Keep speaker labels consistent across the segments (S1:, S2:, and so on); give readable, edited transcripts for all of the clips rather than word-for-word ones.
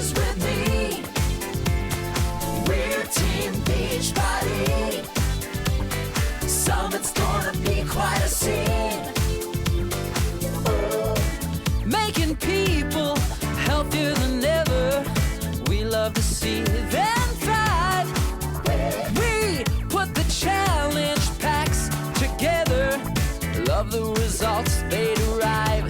S1: coaches with me. We're Team Beachbody. Summit's gonna be quite a scene. Making people healthier than ever. We love to see them thrive. We put the challenge packs together. Love the results they derive.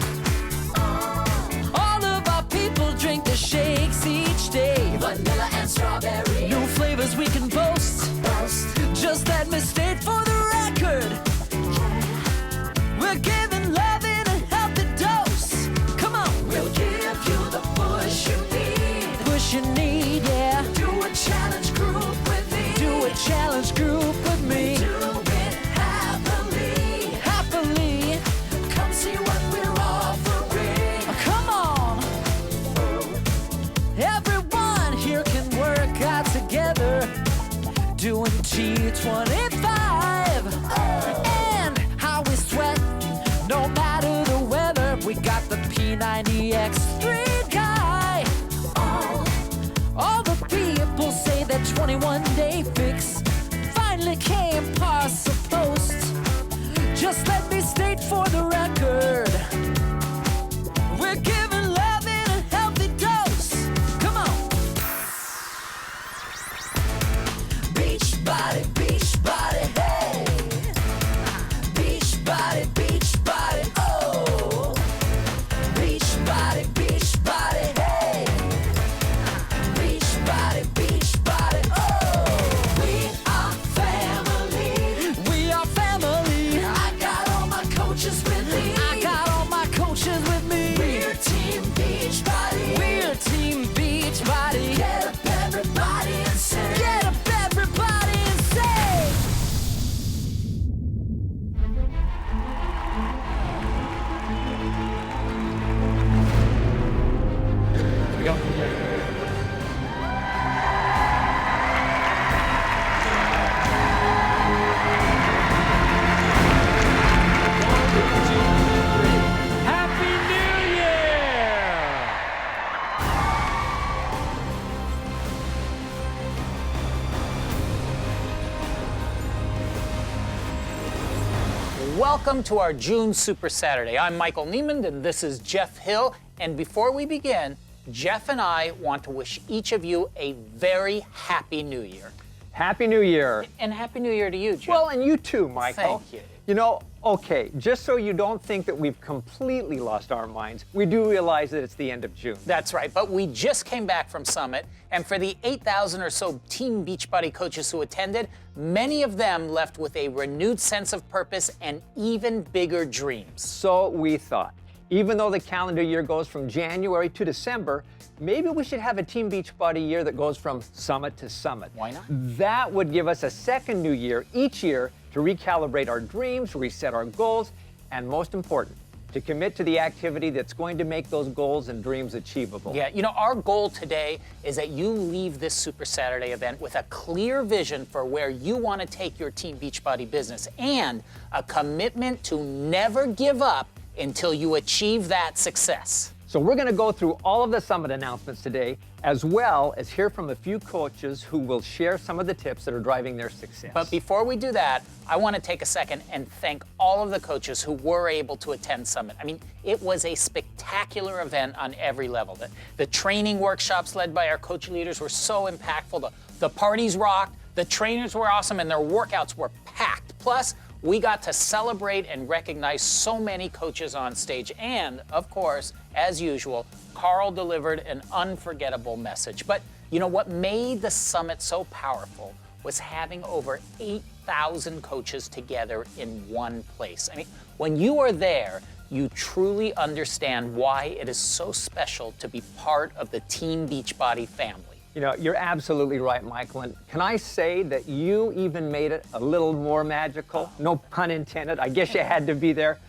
S1: All of our people drink the shakes each day. Vanilla and strawberry. New flavors we can boast. Just let me state for the record. We're giving love in a healthy dose. Come on. We'll give you the push you need. Push you need, yeah. Do a challenge group with me. Do a challenge group with me. Do it happily. Happily. Come see what we're offering. Come on. Everyone here can work out together. Doing T25. And how we sweat, no matter the weather. We got the P90X3 guy. All the people say that 21-day fix finally came past the post. Just let me state for the record. We're giving love in a healthy dose. Come on. Beachbody, Beachbody, hey. Beachbody, Beachbody, oh. Beachbody, Beachbody, hey. Beachbody, Beachbody, oh. We are family. We are family. I got all my coaches with me. I got all my coaches with me. We're Team Beachbody. We're Team Beachbody. Get up, everybody, and say. Get up, everybody, and say.
S2: Here we go. Happy New Year!
S3: Welcome to our June Super Saturday. I'm Michael Neiman, and this is Jeff Hill. And before we begin, Jeff and I want to wish each of you a very happy New Year.
S2: Happy New Year.
S3: And happy New Year to you, Jeff.
S2: Well, and you too, Michael.
S3: Thank you.
S2: You know, okay, just so you don't think that we've completely lost our minds, we do realize that it's the end of June.
S3: That's right, but we just came back from Summit, and for the 8,000 or so Team Beachbody coaches who attended, many of them left with a renewed sense of purpose and even bigger dreams.
S2: So we thought, even though the calendar year goes from January to December, maybe we should have a Team Beachbody year that goes from summit to summit.
S3: Why not?
S2: That would give us a second new year each year to recalibrate our dreams, reset our goals, and most important, to commit to the activity that's going to make those goals and dreams achievable.
S3: Yeah, you know, our goal today is that you leave this Super Saturday event with a clear vision for where you want to take your Team Beachbody business and a commitment to never give up until you achieve that success.
S2: So we're going to go through all of the summit announcements today, as well as hear from a few coaches who will share some of the tips that are driving their success.
S3: But before we do that, I want to take a second and thank all of the coaches who were able to attend Summit. I mean, it was a spectacular event on every level. The training workshops led by our coach leaders were so impactful. The parties rocked, the trainers were awesome, and their workouts were packed. Plus, we got to celebrate and recognize so many coaches on stage. And, of course, as usual, Carl delivered an unforgettable message. But you know what made the summit so powerful was having over 8,000 coaches together in one place. I mean, when you are there, you truly understand why it is so special to be part of the Team Beachbody family.
S2: You know, you're absolutely right, Michael. And can I say that you even made it a little more magical? No pun intended. I guess you had to be there.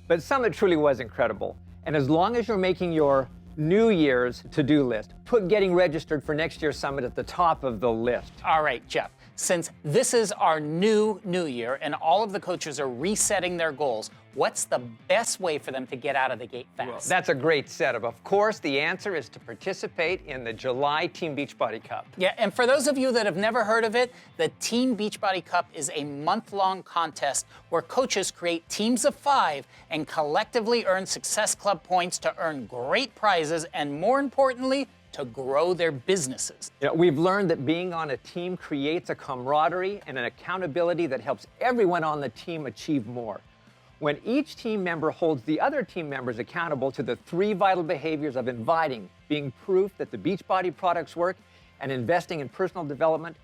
S2: But Summit truly was incredible. And as long as you're making your New Year's to-do list, put getting registered for next year's Summit at the top of the list.
S3: All right, Jeff. Since this is our new year and all of the coaches are resetting their goals, what's the best way for them to get out of the gate fast?
S2: Well, that's a great setup. Of course, the answer is to participate in the July Team Beachbody Cup.
S3: Yeah, and for those of you that have never heard of it, the Team Beachbody Cup is a month-long contest where coaches create teams of 5 and collectively earn Success Club points to earn great prizes and, more importantly, to grow their businesses.
S2: You know, we've learned that being on a team creates a camaraderie and an accountability that helps everyone on the team achieve more. When each team member holds the other team members accountable to the 3 vital behaviors of inviting, being proof that the Beachbody products work, and investing in personal development,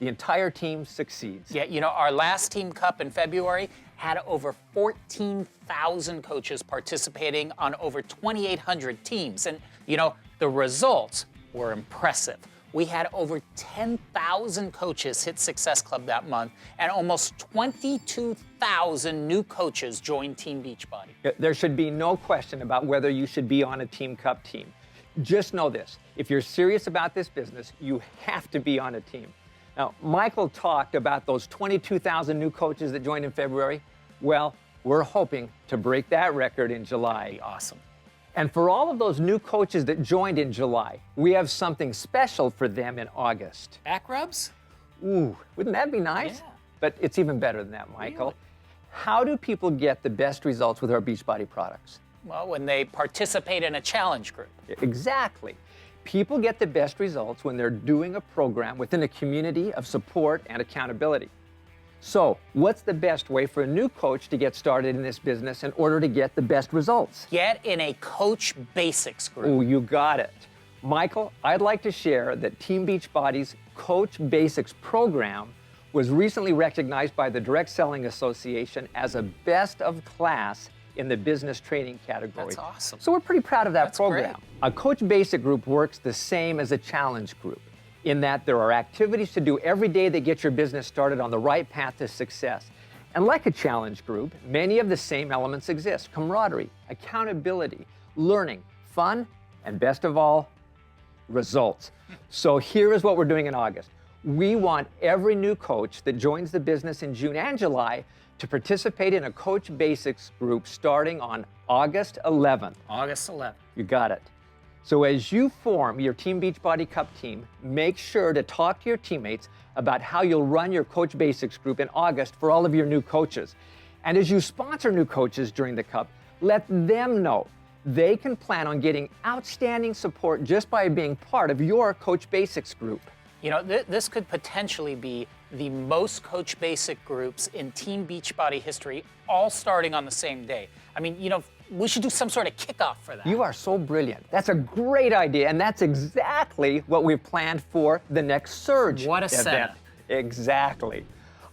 S2: the entire team succeeds.
S3: Yeah, you know, our last Team Cup in February had over 14,000 coaches participating on over 2,800 teams. And, you know, the results were impressive. We had over 10,000 coaches hit Success Club that month, and almost 22,000 new coaches joined Team Beachbody.
S2: There should be no question about whether you should be on a Team Cup team. Just know this, if you're serious about this business, you have to be on a team. Now, Michael talked about those 22,000 new coaches that joined in February. Well, we're hoping to break that record in July.
S3: That'd be awesome.
S2: And for all of those new coaches that joined in July, we have something special for them in August.
S3: Back rubs?
S2: Ooh, wouldn't that be nice?
S3: Yeah.
S2: But it's even better than that, Michael.
S3: Really?
S2: How do people get the best results with our Beachbody products?
S3: Well, when they participate in a challenge group.
S2: Exactly. People get the best results when they're doing a program within a community of support and accountability. So, what's the best way for a new coach to get started in this business in order to get the best results?
S3: Get in a Coach Basics group.
S2: Oh, you got it. Michael, I'd like to share that Team Beachbody's Coach Basics program was recently recognized by the Direct Selling Association as a best of class in the business training category.
S3: That's awesome.
S2: So we're pretty proud of that
S3: That's
S2: program.
S3: great.
S2: A Coach Basic group works the same as a challenge group in that there are activities to do every day that get your business started on the right path to success. And like a challenge group, many of the same elements exist: camaraderie, accountability, learning, fun, and best of all, results. So here is what we're doing in August. We want every new coach that joins the business in June and July to participate in a Coach Basics group starting on August 11th.
S3: August 11th.
S2: You got it. So as you form your Team Beachbody Cup team, make sure to talk to your teammates about how you'll run your Coach Basics group in August for all of your new coaches. And as you sponsor new coaches during the Cup, let them know they can plan on getting outstanding support just by being part of your Coach Basics group.
S3: You know, this could potentially be the most Coach Basic groups in Team Beachbody history, all starting on the same day. I mean, you know, we should do some sort of kickoff for that.
S2: You are so brilliant. That's a great idea, and that's exactly what we've planned for the next Surge
S3: What a
S2: event.
S3: setup.
S2: Exactly.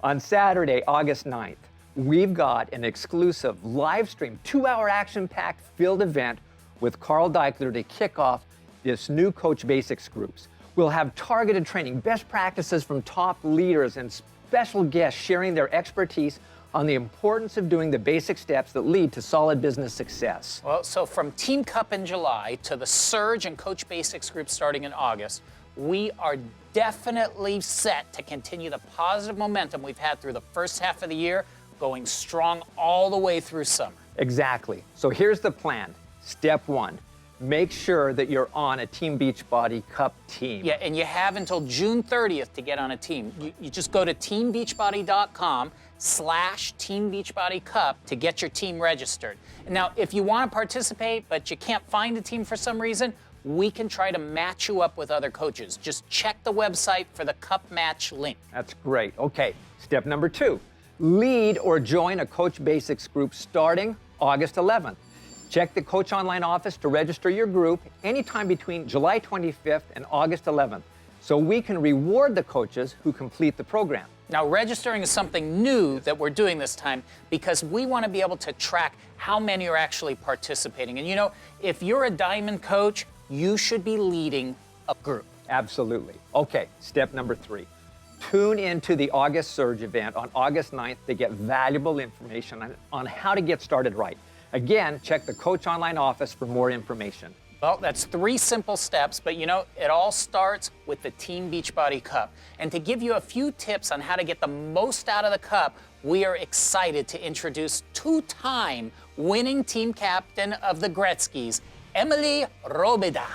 S2: On Saturday, August 9th, we've got an exclusive live stream, 2-hour action-packed filled event with Carl Deichler to kick off this new Coach Basics groups. We'll have targeted training, best practices from top leaders, and special guests sharing their expertise on the importance of doing the basic steps that lead to solid business success.
S3: Well, so from Team Cup in July to the Surge and Coach Basics group starting in August, we are definitely set to continue the positive momentum we've had through the first half of the year, going strong all the way through summer.
S2: Exactly. So here's the plan. Step 1, make sure that you're on a Team Beachbody Cup team.
S3: Yeah, and you have until June 30th to get on a team. You just go to teambeachbody.com/Team Beachbody Cup to get your team registered. And now, if you want to participate, but you can't find a team for some reason, we can try to match you up with other coaches. Just check the website for the Cup Match link.
S2: That's great. Okay, step number 2, lead or join a Coach Basics group starting August 11th. Check the Coach Online office to register your group anytime between July 25th and August 11th, so we can reward the coaches who complete the program.
S3: Now, registering is something new that we're doing this time because we want to be able to track how many are actually participating. And you know, if you're a diamond coach, you should be leading a group.
S2: Absolutely. Okay, step number 3. Tune into the August Surge event on August 9th to get valuable information on how to get started right. Again, check the Coach Online office for more information.
S3: Well, that's 3 simple steps, but you know, it all starts with the Team Beachbody Cup. And to give you a few tips on how to get the most out of the Cup, we are excited to introduce two-time winning team captain of the Gretzkys, Emily Robida.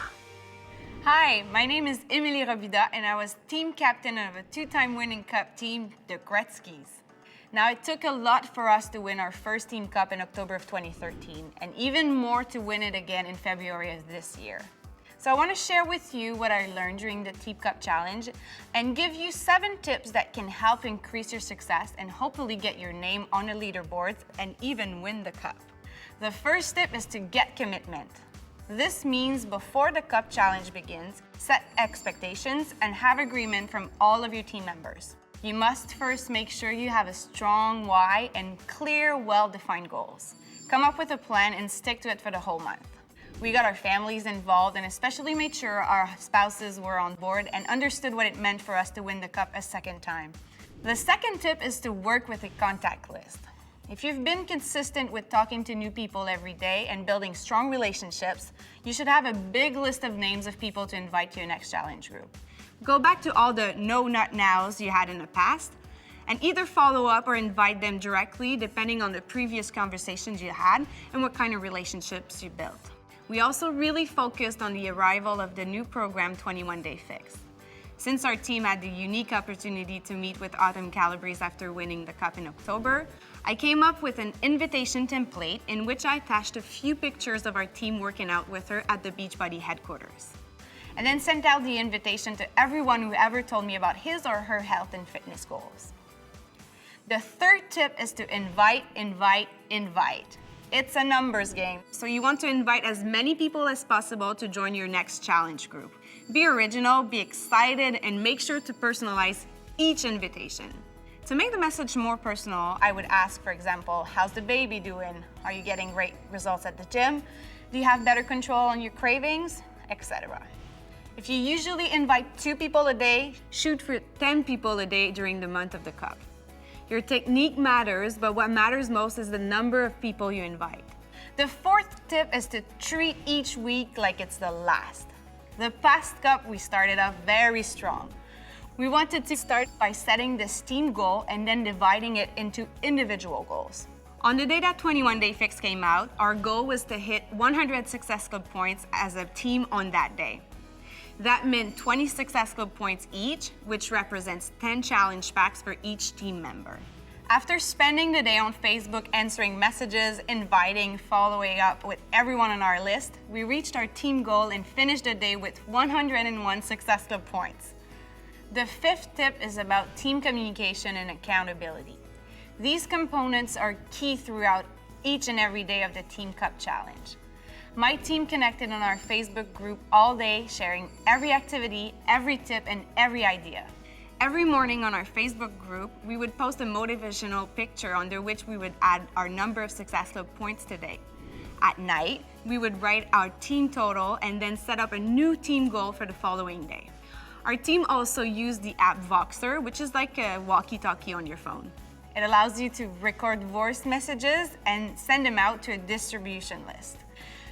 S4: Hi, my name is Emily Robida, and I was team captain of a two-time winning cup team, the Gretzkys. Now, it took a lot for us to win our first team cup in October of 2013, and even more to win it again in February of this year. So I want to share with you what I learned during the Team Cup Challenge and give you 7 tips that can help increase your success and hopefully get your name on the leaderboards and even win the cup. The first tip is to get commitment. This means before the Cup Challenge begins, set expectations and have agreement from all of your team members. You must first make sure you have a strong why and clear, well-defined goals. Come up with a plan and stick to it for the whole month. We got our families involved and especially made sure our spouses were on board and understood what it meant for us to win the cup a second time. The second tip is to work with a contact list. If you've been consistent with talking to new people every day and building strong relationships, you should have a big list of names of people to invite to your next challenge group. Go back to all the no, not nows you had in the past and either follow up or invite them directly depending on the previous conversations you had and what kind of relationships you built. We also really focused on the arrival of the new program 21 Day Fix. Since our team had the unique opportunity to meet with Autumn Calabrese after winning the cup in October, I came up with an invitation template in which I attached a few pictures of our team working out with her at the Beachbody headquarters, and then sent out the invitation to everyone who ever told me about his or her health and fitness goals. The third tip is to invite. It's a numbers game, so you want to invite as many people as possible to join your next challenge group. Be original, be excited, and make sure to personalize each invitation. To make the message more personal, I would ask, for example, how's the baby doing? Are you getting great results at the gym? Do you have better control on your cravings? Etc. If you usually invite 2 people a day, shoot for 10 people a day during the month of the cup. Your technique matters, but what matters most is the number of people you invite. The fourth tip is to treat each week like it's the last. The past cup, we started off very strong. We wanted to start by setting this team goal and then dividing it into individual goals. On the day that 21 Day Fix came out, our goal was to hit 100 Success Club points as a team on that day. That meant 20 Success Club points each, which represents 10 challenge packs for each team member. After spending the day on Facebook answering messages, inviting, following up with everyone on our list, we reached our team goal and finished the day with 101 Success Club points. The fifth tip is about team communication and accountability. These components are key throughout each and every day of the Team Cup Challenge. My team connected on our Facebook group all day, sharing every activity, every tip, and every idea. Every morning on our Facebook group, we would post a motivational picture under which we would add our number of Success Club points today. At night, we would write our team total and then set up a new team goal for the following day. Our team also used the app Voxer, which is like a walkie-talkie on your phone. It allows you to record voice messages and send them out to a distribution list.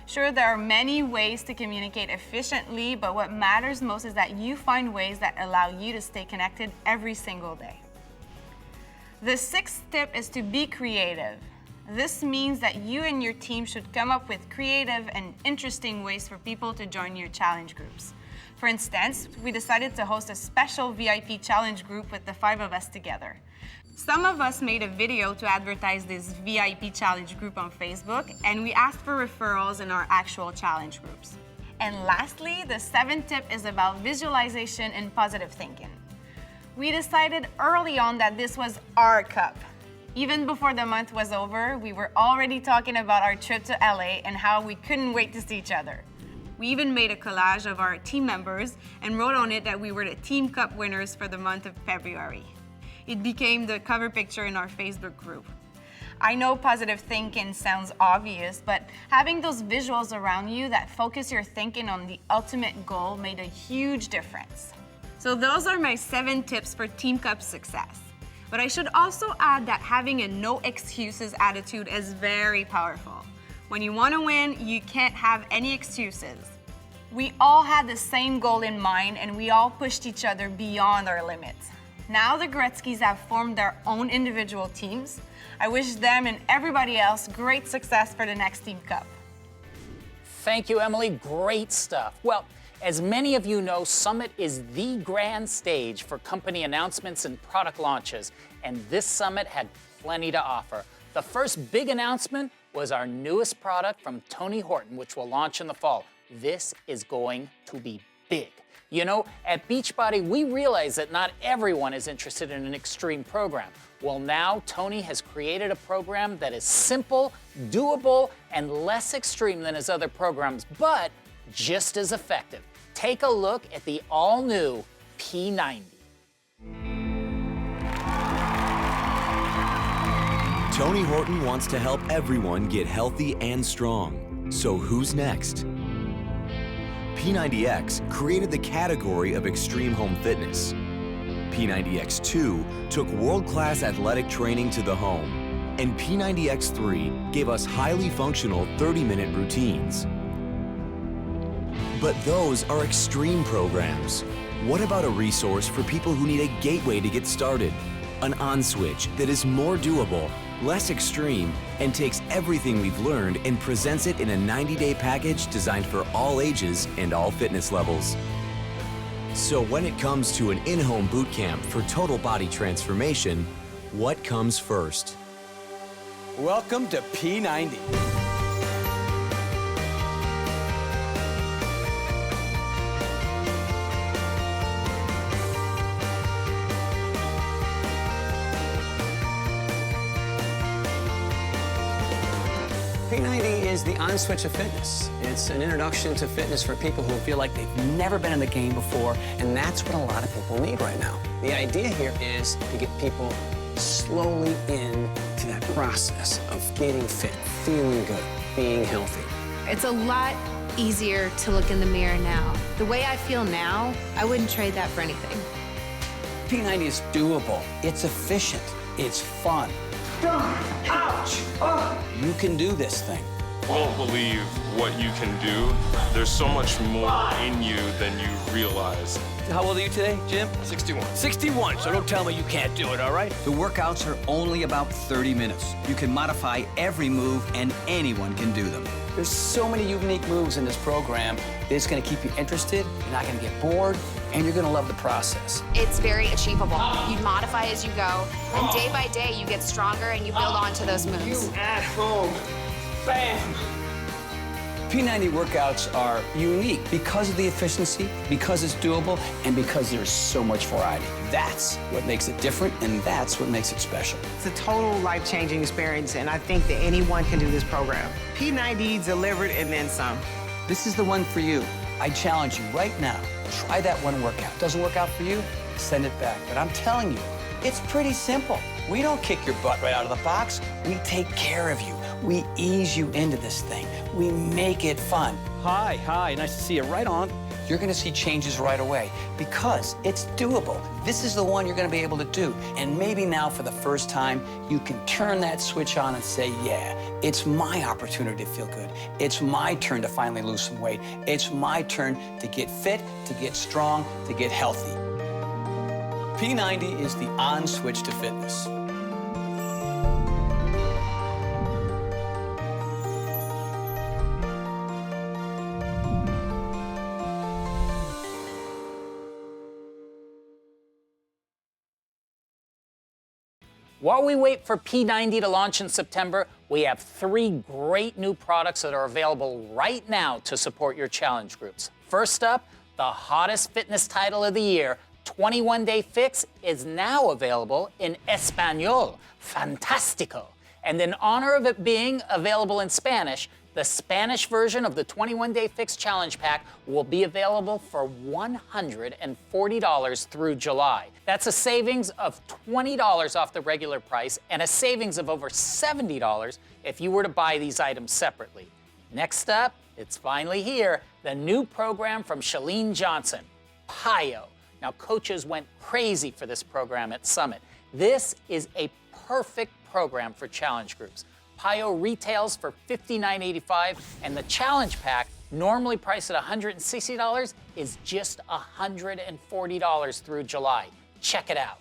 S4: Sure, there are many ways to communicate efficiently, but what matters most is that you find ways that allow you to stay connected every single day. The sixth tip is to be creative. This means that you and your team should come up with creative and interesting ways for people to join your challenge groups. For instance, we decided to host a special VIP challenge group with the 5 of us together. Some of us made a video to advertise this VIP challenge group on Facebook, and we asked for referrals in our actual challenge groups. And lastly, the 7th tip is about visualization and positive thinking. We decided early on that this was our cup. Even before the month was over, we were already talking about our trip to LA and how we couldn't wait to see each other. We even made a collage of our team members and wrote on it that we were the Team Cup winners for the month of February. It became the cover picture in our Facebook group. I know positive thinking sounds obvious, but having those visuals around you that focus your thinking on the ultimate goal made a huge difference. So those are my 7 tips for Team Cup success. But I should also add that having a no excuses attitude is very powerful. When you want to win, you can't have any excuses. We all had the same goal in mind and we all pushed each other beyond our limits. Now the Gretzkys have formed their own individual teams. I wish them and everybody else great success for the next Team Cup.
S3: Thank you, Emily. Great stuff. Well, as many of you know, Summit is the grand stage for company announcements and product launches, and this Summit had plenty to offer. The first big announcement was our newest product from Tony Horton, which will launch in the fall. This is going to be big. You know, at Beachbody, we realize that not everyone is interested in an extreme program. Well, now Tony has created a program that is simple, doable, and less extreme than his other programs, but just as effective. Take a look at the all-new P90.
S5: Tony Horton wants to help everyone get healthy and strong. So who's next? P90X created the category of extreme home fitness. P90X2 took world-class athletic training to the home. And P90X3 gave us highly functional 30-minute routines. But those are extreme programs. What about a resource for people who need a gateway to get started? An on-switch that is more doable, less extreme, and takes everything we've learned and presents it in a 90-day package designed for all ages and all fitness levels. So when it comes to an in-home boot camp for total body transformation, what comes first?
S6: Welcome to P90.
S7: P90 is the on-switch of fitness. It's an introduction to fitness for people who feel like they've never been in the game before, and that's what a lot of people need right now. The idea here is to get people slowly into that process of getting fit, feeling good, being healthy.
S8: It's a lot easier to look in the mirror now. The way I feel now, I wouldn't trade that for anything.
S6: P90 is doable. It's efficient. It's fun. Ouch! You can do this thing.
S9: Won't believe what you can do. There's so much more in you than you realize.
S6: How old are you today, Jim?
S9: 61.
S6: 61, so don't tell me you can't do it, all right?
S10: The workouts are only about 30 minutes. You can modify every move and anyone can do them.
S6: There's so many unique moves in this program that it's gonna keep you interested, you're not gonna get bored, and you're gonna love the process.
S11: It's very achievable. You modify as you go, and day by day you get stronger and you build onto those moves.
S6: You at home, bam! P90 workouts are unique because of the efficiency, because it's doable, and because there's so much variety. That's what makes it different, and that's what makes it special.
S12: It's a total life-changing experience, and I think that anyone can do this program. P90 delivered and then some.
S6: This is the one for you. I challenge you right now, try that one workout. Doesn't work out for you? Send it back. But I'm telling you, it's pretty simple. We don't kick your butt right out of the box. We take care of you. We ease you into this thing. We make it fun. Hi, nice to see you. Right on. You're gonna see changes right away because it's doable. This is the one you're gonna be able to do. And maybe now for the first time, you can turn that switch on and say, yeah, it's my opportunity to feel good. It's my turn to finally lose some weight. It's my turn to get fit, to get strong, to get healthy. P90 is the on-switch to fitness.
S3: While we wait for P90 to launch in September, we have 3 great new products that are available right now to support your challenge groups. First up, the hottest fitness title of the year, 21-Day Fix, is now available in Espanol. Fantástico. And in honor of it being available in Spanish, the Spanish version of the 21-Day Fix Challenge Pack will be available for $140 through July. That's a savings of $20 off the regular price and a savings of over $70 if you were to buy these items separately. Next up, it's finally here, the new program from Chalene Johnson, PIO. Now, coaches went crazy for this program at Summit. This is a perfect program for challenge groups. PIO retails for $59.85, and the challenge pack, normally priced at $160, is just $140 through July. Check it out.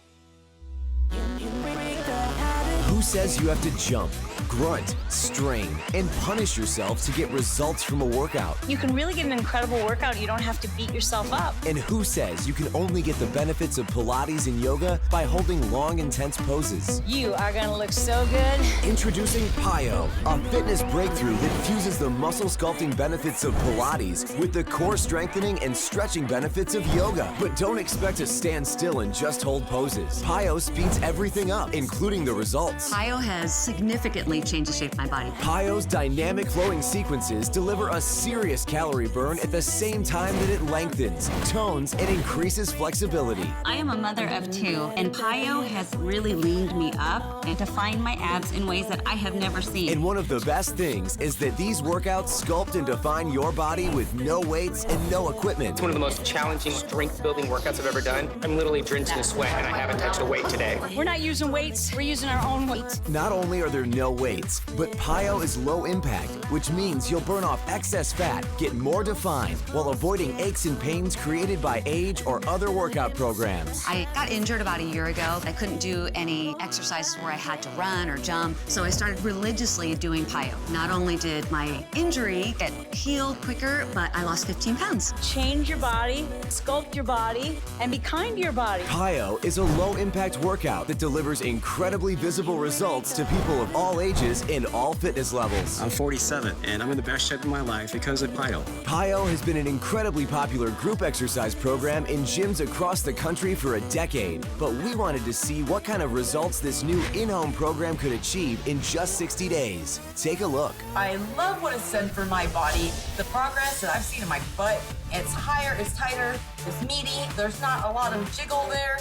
S5: who says you have to jump, grunt, strain, and punish yourself to get results from a workout?
S13: You can really get an incredible workout. You don't have to beat yourself up.
S5: And who says you can only get the benefits of Pilates and yoga by holding long, intense poses?
S13: You are gonna look so good.
S5: Introducing PiYo, a fitness breakthrough that fuses the muscle sculpting benefits of Pilates with the core strengthening and stretching benefits of yoga. But don't expect to stand still and just hold poses. PiYo speeds everything up, including the results.
S14: PiYo has significantly changed the shape of my body.
S5: PiYo's dynamic flowing sequences deliver a serious calorie burn at the same time that it lengthens, tones, and increases flexibility.
S14: I am a mother of 2, and PiYo has really leaned me up and defined my abs in ways that I have never seen.
S5: And one of the best things is that these workouts sculpt and define your body with no weights and no equipment.
S15: It's one of the most challenging strength-building workouts I've ever done. I'm literally drenched in sweat, and I haven't touched a weight today.
S13: We're not using weights, we're using our own weight.
S5: Not only are there no weights, but PiYo is low impact, which means you'll burn off excess fat, get more defined, while avoiding aches and pains created by age or other workout programs.
S14: I got injured about a year ago. I couldn't do any exercises where I had to run or jump, so I started religiously doing PiYo. Not only did my injury get healed quicker, but I lost 15 pounds.
S13: Change your body, sculpt your body, and be kind to your body.
S5: PiYo is a low-impact workout that delivers incredibly visible results to people of all ages and all fitness levels.
S7: I'm 47, and I'm in the best shape of my life because of PiYo.
S5: PiYo has been an incredibly popular group exercise program in gyms across the country for a decade, but we wanted to see what kind of results this new in-home program could achieve in just 60 days. Take a look.
S16: I love what it's done for my body. The progress that I've seen in my butt, it's higher, it's tighter, it's meaty, there's not a lot of jiggle there.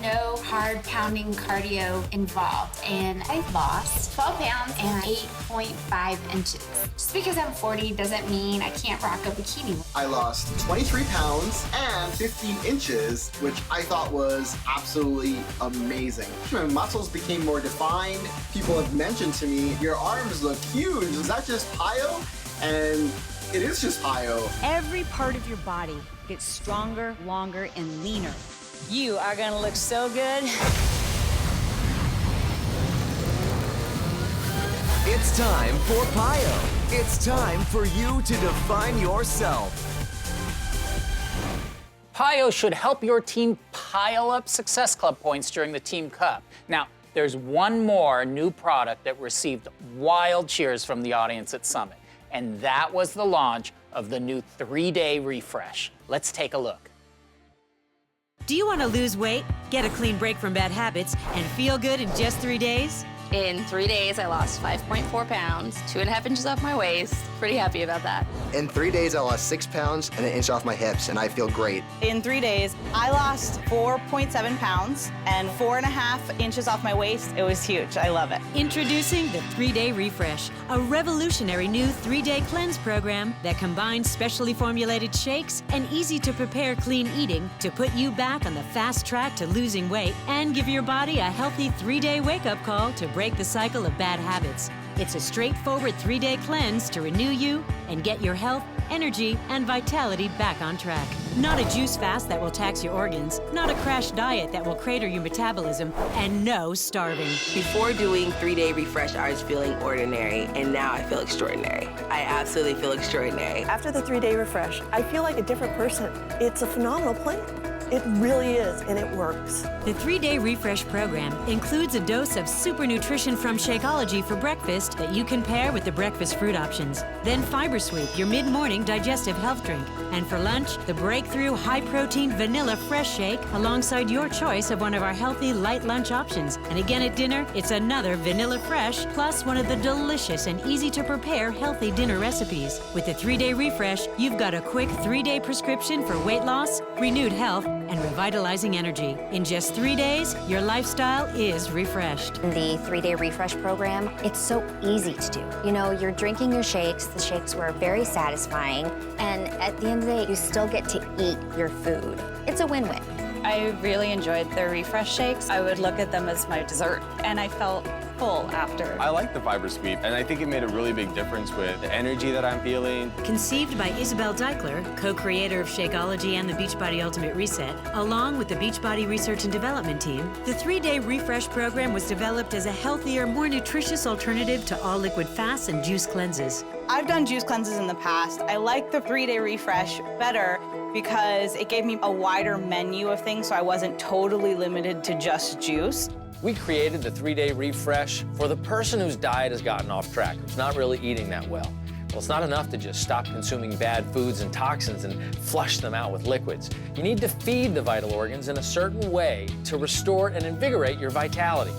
S11: No hard pounding cardio involved, and I lost 12 pounds and 8.5 inches. Just because I'm 40 doesn't mean I can't rock a bikini.
S17: I lost 23 pounds and 15 inches, which I thought was absolutely amazing. My muscles became more defined. People have mentioned to me, your arms look huge. Is that just PiYo? And it is just PiYo.
S13: Every part of your body gets stronger, longer, and leaner. You are gonna look so good.
S5: It's time for PiYo. It's time for you to define yourself.
S3: PiYo should help your team pile up Success Club points during the Team Cup. Now, there's one more new product that received wild cheers from the audience at Summit, and that was the launch of the new 3-day refresh. Let's take a look.
S18: Do you want to lose weight, get a clean break from bad habits, and feel good in just 3 days?
S11: In 3 days, I lost 5.4 pounds, 2.5 inches off my waist. Pretty happy about that.
S17: In 3 days, I lost 6 pounds and 1 inch off my hips, and I feel great.
S19: In 3 days, I lost 4.7 pounds and 4.5 inches off my waist. It was huge. I love it.
S18: Introducing the 3-Day Refresh, a revolutionary new 3-day cleanse program that combines specially formulated shakes and easy-to-prepare clean eating to put you back on the fast track to losing weight and give your body a healthy 3-day wake-up call to break the cycle of bad habits. It's a straightforward 3-day cleanse to renew you and get your health, energy, and vitality back on track. Not a juice fast that will tax your organs, not a crash diet that will crater your metabolism, and no starving.
S20: Before doing 3-day refresh, I was feeling ordinary, and now I feel extraordinary. I absolutely feel extraordinary.
S21: After the 3-day refresh, I feel like a different person. It's a phenomenal plan. It really is, and it works.
S18: The 3-Day Refresh program includes a dose of super nutrition from Shakeology for breakfast that you can pair with the breakfast fruit options. Then Fiber Sweep, your mid-morning digestive health drink. And for lunch, the breakthrough high-protein vanilla fresh shake alongside your choice of one of our healthy light lunch options. And again at dinner, it's another vanilla fresh plus one of the delicious and easy-to-prepare healthy dinner recipes. With the 3-Day Refresh, you've got a quick 3-day prescription for weight loss, renewed health, and revitalizing energy. In just 3 days, your lifestyle is refreshed.
S22: The 3-day refresh program, it's so easy to do. You know, you're drinking your shakes. The shakes were very satisfying. And at the end of the day, you still get to eat your food. It's a win-win.
S19: I really enjoyed the refresh shakes. I would look at them as my dessert, and I felt full after.
S1: I like the fiber sweep, and I think it made a really big difference with the energy that I'm feeling.
S18: Conceived by Isabel Deichler, co-creator of Shakeology and the Beachbody Ultimate Reset, along with the Beachbody Research and Development team, the 3-day refresh program was developed as a healthier, more nutritious alternative to all liquid fasts and juice cleanses.
S19: I've done juice cleanses in the past. I like the 3-day refresh better because it gave me a wider menu of things, so I wasn't totally limited to just juice.
S2: We created the 3-day refresh for the person whose diet has gotten off track, who's not really eating that well. Well, it's not enough to just stop consuming bad foods and toxins and flush them out with liquids. You need to feed the vital organs in a certain way to restore and invigorate your vitality.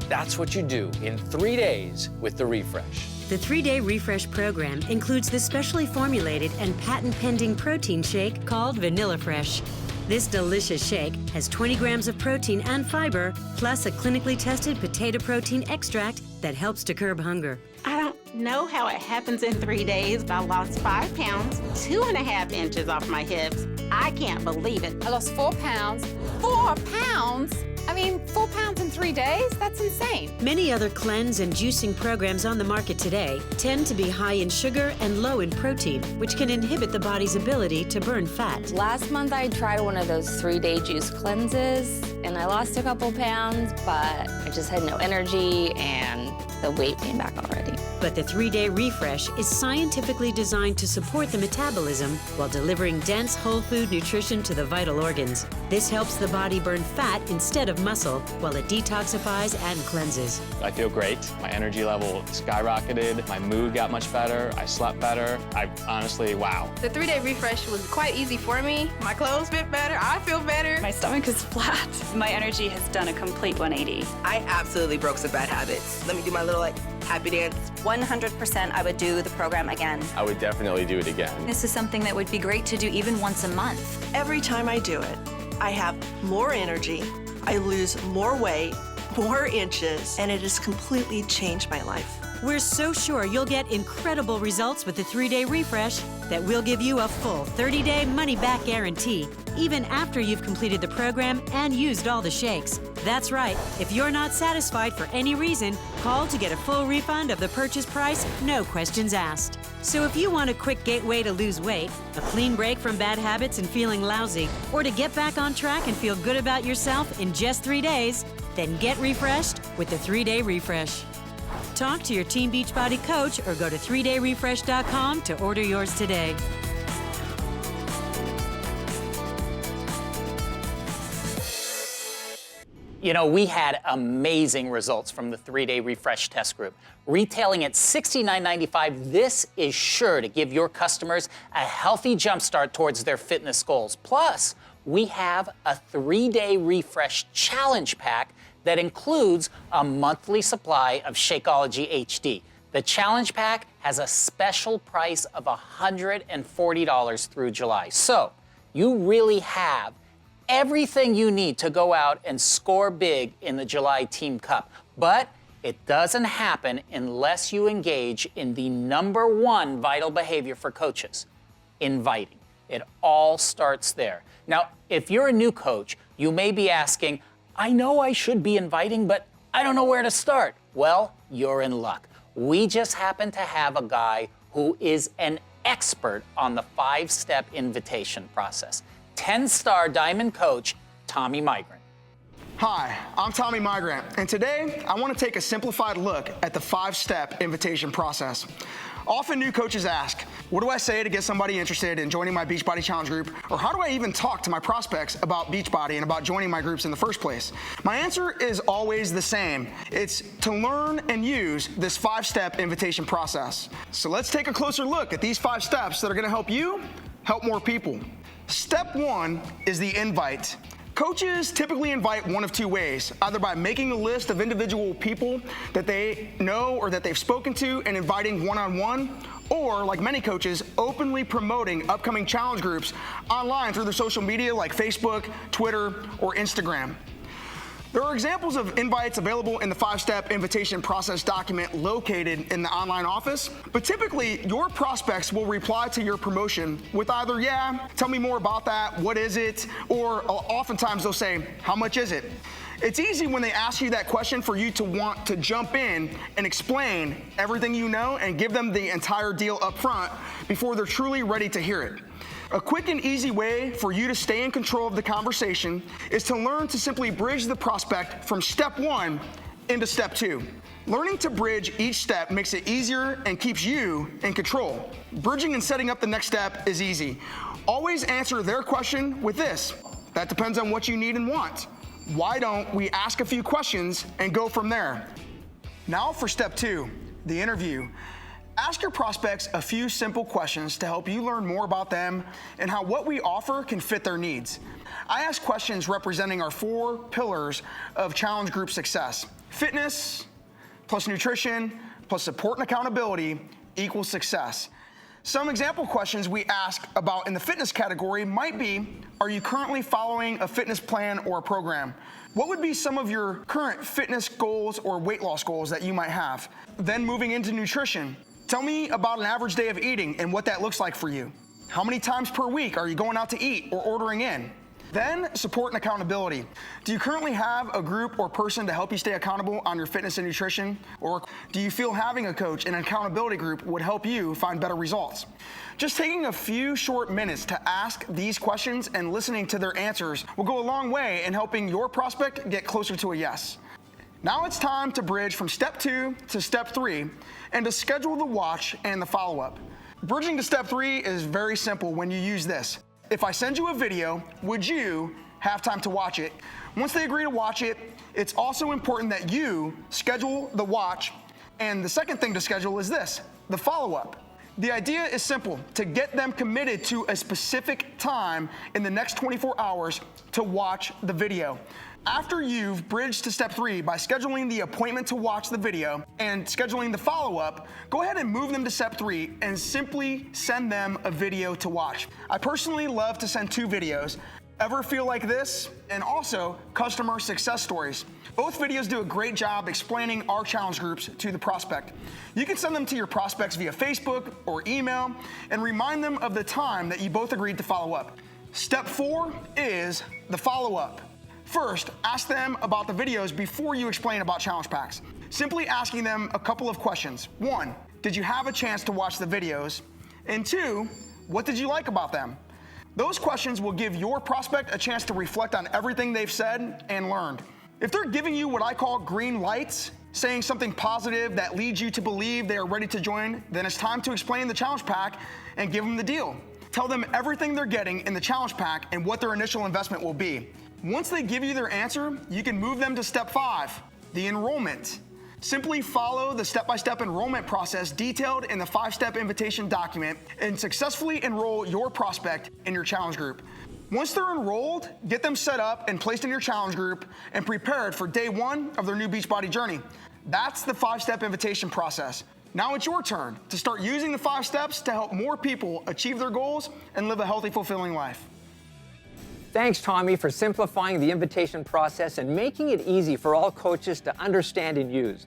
S2: That's what you do in 3 days with the refresh.
S18: The 3-day refresh program includes the specially formulated and patent-pending protein shake called Vanilla Fresh. This delicious shake has 20 grams of protein and fiber, plus a clinically tested potato protein extract that helps to curb hunger.
S23: I don't know how it happens in 3 days, but I lost 5 pounds, 2.5 inches off my hips. I can't believe it.
S24: I lost 4 pounds. 4 pounds? I mean, 4 pounds in 3 days? That's insane.
S18: Many other cleanse and juicing programs on the market today tend to be high in sugar and low in protein, which can inhibit the body's ability to burn fat.
S25: Last month I tried one of those 3-day juice cleanses and I lost a couple pounds, but I just had no energy and the weight came back already.
S18: But the 3-day refresh is scientifically designed to support the metabolism while delivering dense whole food nutrition to the vital organs. This helps the body burn fat instead of muscle while it detoxifies and cleanses.
S1: I feel great. My energy level skyrocketed. My mood got much better. I slept better. I honestly, wow.
S26: The 3-day refresh was quite easy for me. My clothes fit better. I feel better.
S27: My stomach is flat. My energy has done a complete 180.
S20: I absolutely broke some bad habits. Let me do my little happy dance.
S27: 100% I would do the program again.
S1: I would definitely do it again.
S27: This is something that would be great to do even once a month.
S21: Every time I do it, I have more energy, I lose more weight, more inches, and it has completely changed my life.
S18: We're so sure you'll get incredible results with the 3-day refresh that we'll give you a full 30-day money-back guarantee, even after you've completed the program and used all the shakes. That's right. If you're not satisfied for any reason, call to get a full refund of the purchase price, no questions asked. So if you want a quick gateway to lose weight, a clean break from bad habits and feeling lousy, or to get back on track and feel good about yourself in just 3 days, then get refreshed with the 3-day refresh. Talk to your Team Beachbody coach or go to 3dayrefresh.com to order yours today.
S3: You know, we had amazing results from the 3-day refresh test group. Retailing at $69.95, this is sure to give your customers a healthy jumpstart towards their fitness goals. Plus, we have a 3-day refresh challenge pack that includes a monthly supply of Shakeology HD. The challenge pack has a special price of $140 through July. So, you really have everything you need to go out and score big in the July Team Cup. But it doesn't happen unless you engage in the #1 vital behavior for coaches, inviting. It all starts there. Now, if you're a new coach, you may be asking, I know I should be inviting, but I don't know where to start. Well, you're in luck. We just happen to have a guy who is an expert on the 5-step invitation process. 10-star diamond coach, Tommy Migrant.
S28: Hi, I'm Tommy Migrant, and today I want to take a simplified look at the 5-step invitation process. Often new coaches ask, what do I say to get somebody interested in joining my Beachbody Challenge group? Or how do I even talk to my prospects about Beachbody and about joining my groups in the first place? My answer is always the same. It's to learn and use this 5-step invitation process. So let's take a closer look at these 5 steps that are going to help you help more people. Step 1 is the invite. Coaches typically invite one of 2 ways, either by making a list of individual people that they know or that they've spoken to and inviting one-on-one, or, like many coaches, openly promoting upcoming challenge groups online through their social media like Facebook, Twitter, or Instagram. There are examples of invites available in the 5-step invitation process document located in the online office, but typically your prospects will reply to your promotion with either, yeah, tell me more about that, what is it, or oftentimes they'll say, how much is it? It's easy when they ask you that question for you to want to jump in and explain everything you know and give them the entire deal up front before they're truly ready to hear it. A quick and easy way for you to stay in control of the conversation is to learn to simply bridge the prospect from step 1 into step 2. Learning to bridge each step makes it easier and keeps you in control. Bridging and setting up the next step is easy. Always answer their question with this. That depends on what you need and want. Why don't we ask a few questions and go from there? Now for step 2, the interview. Ask your prospects a few simple questions to help you learn more about them and how what we offer can fit their needs. I ask questions representing our 4 pillars of challenge group success. Fitness plus nutrition plus support and accountability equals success. Some example questions we ask about in the fitness category might be, are you currently following a fitness plan or a program? What would be some of your current fitness goals or weight loss goals that you might have? Then moving into nutrition. Tell me about an average day of eating and what that looks like for you. How many times per week are you going out to eat or ordering in? Then support and accountability. Do you currently have a group or person to help you stay accountable on your fitness and nutrition? Or do you feel having a coach and an accountability group would help you find better results? Just taking a few short minutes to ask these questions and listening to their answers will go a long way in helping your prospect get closer to a yes. Now it's time to bridge from step 2 to step 3 and to schedule the watch and the follow-up. Bridging to step 3 is very simple when you use this. If I send you a video, would you have time to watch it? Once they agree to watch it, it's also important that you schedule the watch. And the second thing to schedule is this, the follow-up. The idea is simple, to get them committed to a specific time in the next 24 hours to watch the video. After you've bridged to step 3 by scheduling the appointment to watch the video and scheduling the follow-up, go ahead and move them to step 3 and simply send them a video to watch. I personally love to send 2 videos, Ever Feel Like This and also Customer Success Stories. Both videos do a great job explaining our challenge groups to the prospect. You can send them to your prospects via Facebook or email and remind them of the time that you both agreed to follow up. Step 4 is the follow-up. First, ask them about the videos before you explain about challenge packs. Simply asking them a couple of questions. 1, did you have a chance to watch the videos? And 2, what did you like about them? Those questions will give your prospect a chance to reflect on everything they've said and learned. If they're giving you what I call green lights, saying something positive that leads you to believe they are ready to join, then it's time to explain the challenge pack and give them the deal. Tell them everything they're getting in the challenge pack and what their initial investment will be. Once they give you their answer, you can move them to step 5, the enrollment. Simply follow the step-by-step enrollment process detailed in the 5-step invitation document and successfully enroll your prospect in your challenge group. Once they're enrolled, get them set up and placed in your challenge group and prepared for day 1 of their new Beachbody journey. That's the 5-step invitation process. Now it's your turn to start using the 5 steps to help more people achieve their goals and live a healthy, fulfilling life.
S4: Thanks, Tommy, for simplifying the invitation process and making it easy for all coaches to understand and use.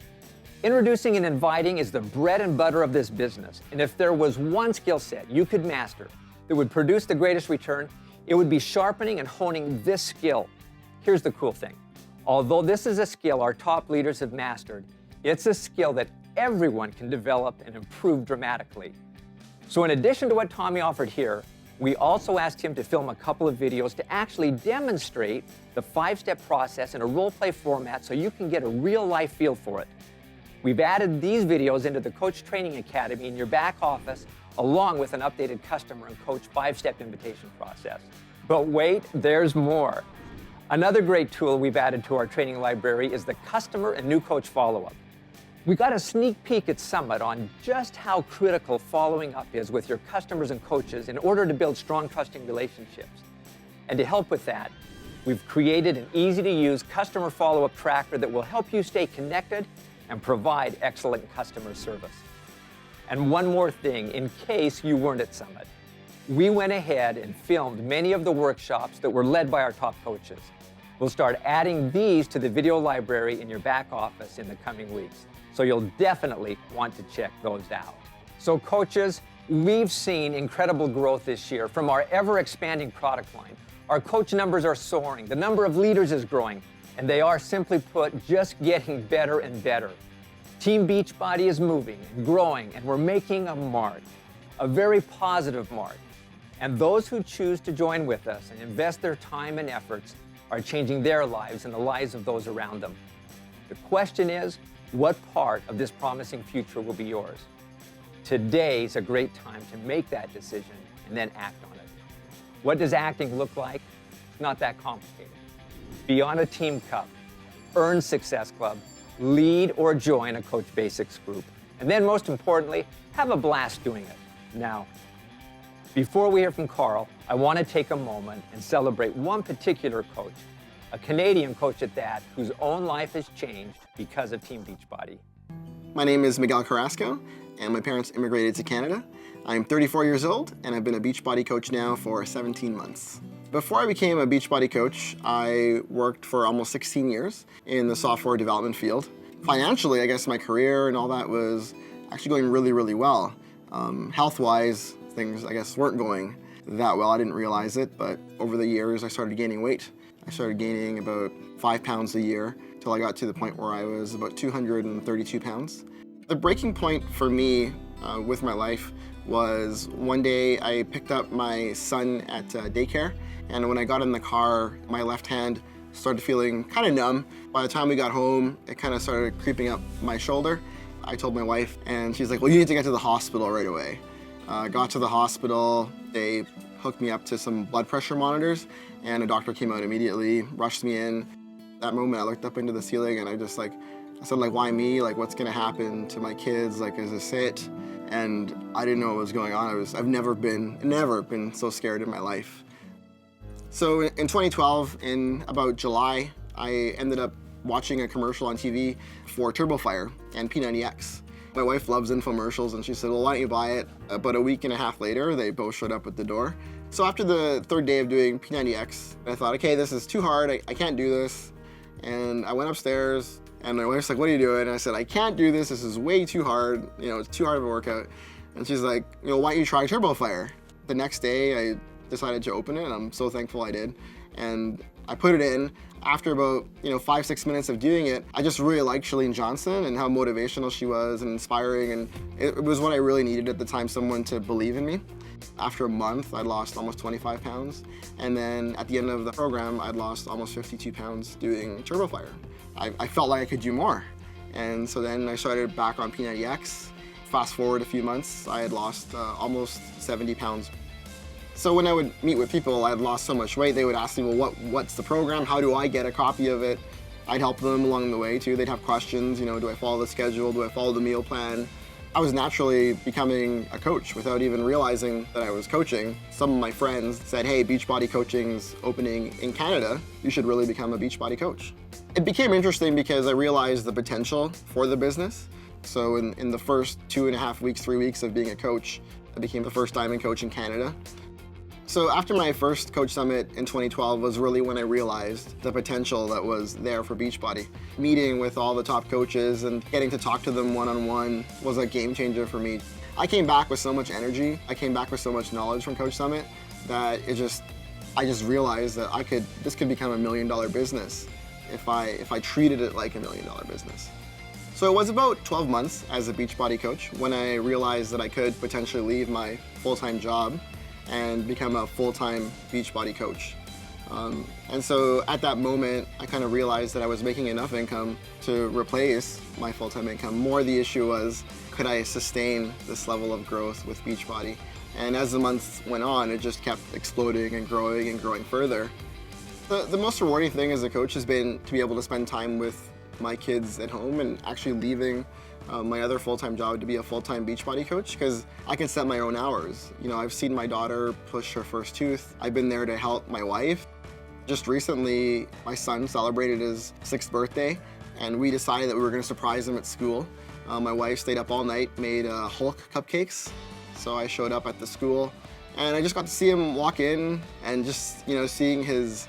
S4: Introducing and inviting is the bread and butter of this business. And if there was one skill set you could master that would produce the greatest return, it would be sharpening and honing this skill. Here's the cool thing. Although this is a skill our top leaders have mastered, it's a skill that everyone can develop and improve dramatically. So in addition to what Tommy offered here, we also asked him to film a couple of videos to actually demonstrate the 5-step process in a role-play format so you can get a real-life feel for it. We've added these videos into the Coach Training Academy in your back office, along with an updated customer and coach 5-step invitation process. But wait, there's more. Another great tool we've added to our training library is the customer and new coach follow-up. We got a sneak peek at Summit on just how critical following up is with your customers and coaches in order to build strong, trusting relationships. And to help with that, we've created an easy-to-use customer follow-up tracker that will help you stay connected and provide excellent customer service. And one more thing, in case you weren't at Summit, we went ahead and filmed many of the workshops that were led by our top coaches. We'll start adding these to the video library in your back office in the coming weeks, so you'll definitely want to check those out. So coaches, we've seen incredible growth this year from our ever-expanding product line. Our coach numbers are soaring, the number of leaders is growing, and they are, simply put, just getting better and better. Team Beachbody is moving and growing, and we're making a mark, a very positive mark. And those who choose to join with us and invest their time and efforts are changing their lives and the lives of those around them. The question is, what part of this promising future will be yours? Today's a great time to make that decision and then act on it. What does acting look like? It's not that complicated. Be on a team cup, earn Success Club, lead or join a Coach Basics group, and then most importantly, have a blast doing it. Now, before we hear from Carl, I want to take a moment and celebrate one particular coach, a Canadian coach at that, whose own life has changed because of Team Beachbody.
S17: My name is Miguel Carrasco, and my parents immigrated to Canada. I'm 34 years old, and I've been a Beachbody coach now for 17 months. Before I became a Beachbody coach, I worked for almost 16 years in the software development field. Financially, I guess my career and all that was actually going really, really well. Health-wise, things, I guess, weren't going that well. I didn't realize it, but over the years, I started gaining weight. I started gaining about 5 pounds a year till I got to the point where I was about 232 pounds. The breaking point for me with my life was one day I picked up my son at daycare, and when I got in the car, my left hand started feeling kind of numb. By the time we got home, it kind of started creeping up my shoulder. I told my wife, and she's like, well, you need to get to the hospital right away. Got to the hospital, they hooked me up to some blood pressure monitors, and a doctor came out immediately, rushed me in. That moment, I looked up into the ceiling, and I said, like, why me? Like, what's gonna happen to my kids? Like, is this it? And I didn't know what was going on. I've never been so scared in my life. So in 2012, in about July, I ended up watching a commercial on TV for TurboFire and P90X. My wife loves infomercials, and she said, well, why don't you buy it? About a week and a half later, they both showed up at the door. So after the third day of doing P90X, I thought, okay, this is too hard. I can't do this. And I went upstairs, and my wife's like, what are you doing? And I said, I can't do this. This is way too hard. You know, it's too hard of a workout. And she's like, you know, why don't you try TurboFire? The next day, I decided to open it, and I'm so thankful I did. And I put it in. After about 5-6 minutes of doing it, I just really liked Chalene Johnson and how motivational she was and inspiring, and it was what I really needed at the time, someone to believe in me. After a month, I'd lost almost 25 pounds, and then at the end of the program, I'd lost almost 52 pounds doing TurboFire. I felt like I could do more, and so then I started back on P90X. Fast forward a few months, I had lost almost 70 pounds. So when I would meet with people, I had lost so much weight, they would ask me, well, what's the program? How do I get a copy of it? I'd help them along the way too. They'd have questions, do I follow the schedule? Do I follow the meal plan? I was naturally becoming a coach without even realizing that I was coaching. Some of my friends said, hey, Beachbody coaching's opening in Canada. You should really become a Beachbody coach. It became interesting because I realized the potential for the business. So in the first 2.5 weeks, 3 weeks of being a coach, I became the first diamond coach in Canada. So after my first Coach Summit in 2012 was really when I realized the potential that was there for Beachbody. Meeting with all the top coaches and getting to talk to them one-on-one was a game changer for me. I came back with so much energy, I came back with so much knowledge from Coach Summit that I just realized that this could become $1 million business if I treated it like $1 million business. So it was about 12 months as a Beachbody coach when I realized that I could potentially leave my full-time job and become a full-time Beachbody coach. And so at that moment, I kind of realized that I was making enough income to replace my full-time income. More the issue was, could I sustain this level of growth with Beachbody? And as the months went on, it just kept exploding and growing further. The most rewarding thing as a coach has been to be able to spend time with my kids at home and actually leaving my other full-time job to be a full-time Beachbody coach, because I can set my own hours. I've seen my daughter push her first tooth. I've been there to help my wife. Just recently, my son celebrated his 6th birthday, and we decided that we were going to surprise him at school. My wife stayed up all night, made Hulk cupcakes. So I showed up at the school, and I just got to see him walk in, and just seeing his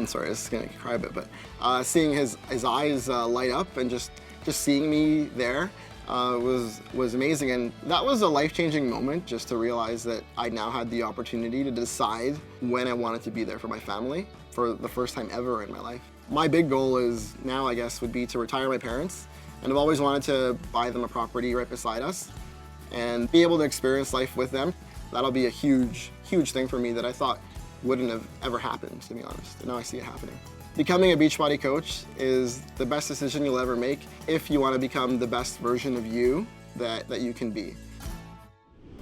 S17: sorry, this is gonna cry a bit, but seeing his eyes light up and just seeing me there was amazing. And that was a life-changing moment, just to realize that I now had the opportunity to decide when I wanted to be there for my family for the first time ever in my life. My big goal is now, I guess, would be to retire my parents. And I've always wanted to buy them a property right beside us and be able to experience life with them. That'll be a huge, huge thing for me that I thought wouldn't have ever happened, to be honest. And now I see it happening. Becoming a Beachbody coach is the best decision you'll ever make if you want to become the best version of you that you can be.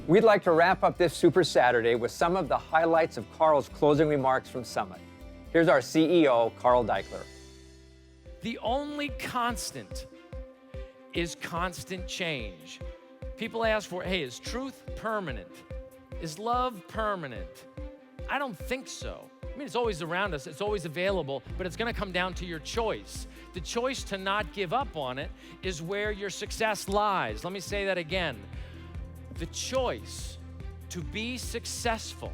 S4: We'd like to wrap up this Super Saturday with some of the highlights of Carl's closing remarks from Summit. Here's our CEO, Carl Deichler.
S2: The only constant is constant change. People ask for, hey, is truth permanent? Is love permanent? I don't think so. I mean, it's always around us, it's always available, but it's gonna come down to your choice. The choice to not give up on it is where your success lies. Let me say that again. The choice to be successful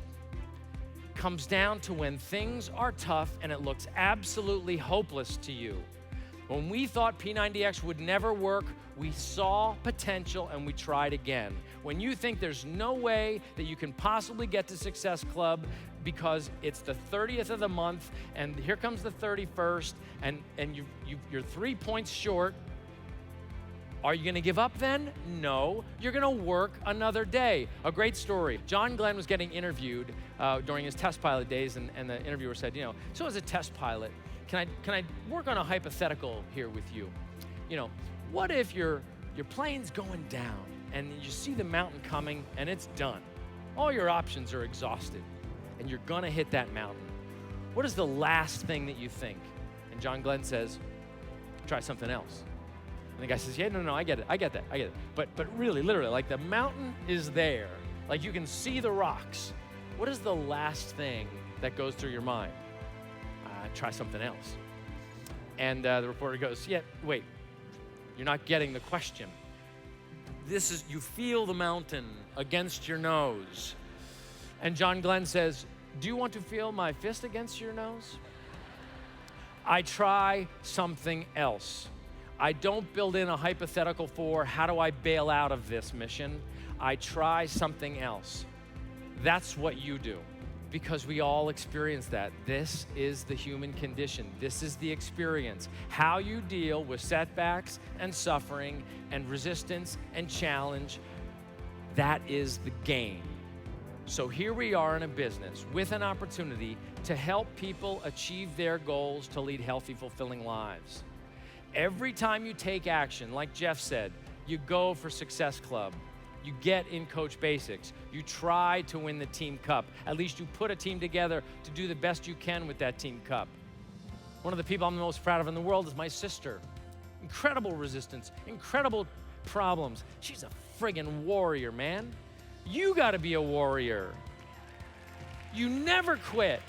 S2: comes down to when things are tough and it looks absolutely hopeless to you. When we thought P90X would never work, we saw potential and we tried again. When you think there's no way that you can possibly get to Success Club because it's the 30th of the month and here comes the 31st and you're 3 points short, are you gonna give up then? No, you're gonna work another day. A great story. John Glenn was getting interviewed during his test pilot days and the interviewer said, you know, so as a test pilot, can I work on a hypothetical here with you? You know, what if your plane's going down and you see the mountain coming and it's done? All your options are exhausted and you're gonna hit that mountain. What is the last thing that you think? And John Glenn says, try something else. And the guy says, yeah, no, I get it. But really, literally, like the mountain is there. Like you can see the rocks. What is the last thing that goes through your mind? Try something else. And the reporter goes, yeah, wait, you're not getting the question. This is, you feel the mountain against your nose. And John Glenn says, do you want to feel my fist against your nose? I try something else. I don't build in a hypothetical for how do I bail out of this mission. I try something else. That's what you do. Because we all experience that. This is the human condition. This is the experience. How you deal with setbacks and suffering and resistance and challenge, that is the game. So here we are in a business with an opportunity to help people achieve their goals to lead healthy, fulfilling lives. Every time you take action, like Jeff said, you go for Success Club. You get in Coach Basics. You try to win the team cup. At least you put a team together to do the best you can with that team cup. One of the people I'm the most proud of in the world is my sister. Incredible resistance, incredible problems. She's a friggin' warrior, man. You gotta be a warrior. You never quit.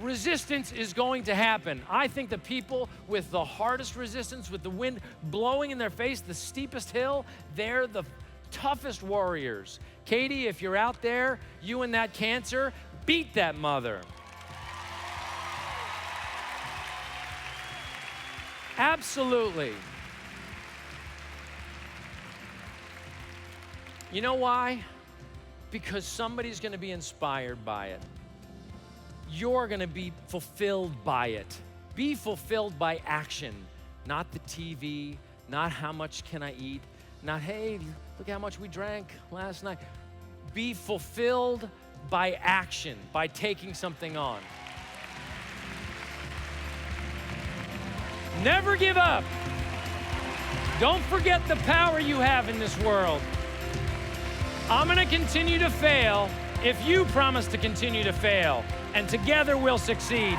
S2: Resistance is going to happen. I think the people with the hardest resistance, with the wind blowing in their face, the steepest hill, they're the toughest warriors. Katie, if you're out there, you and that cancer, beat that mother. Absolutely. You know why? Because somebody's gonna be inspired by it. You're gonna be fulfilled by it. Be fulfilled by action, not the TV, not how much can I eat, not, hey, look how much we drank last night. Be fulfilled by action, by taking something on. Never give up. Don't forget the power you have in this world. I'm gonna continue to fail if you promise to continue to fail, and together we'll succeed.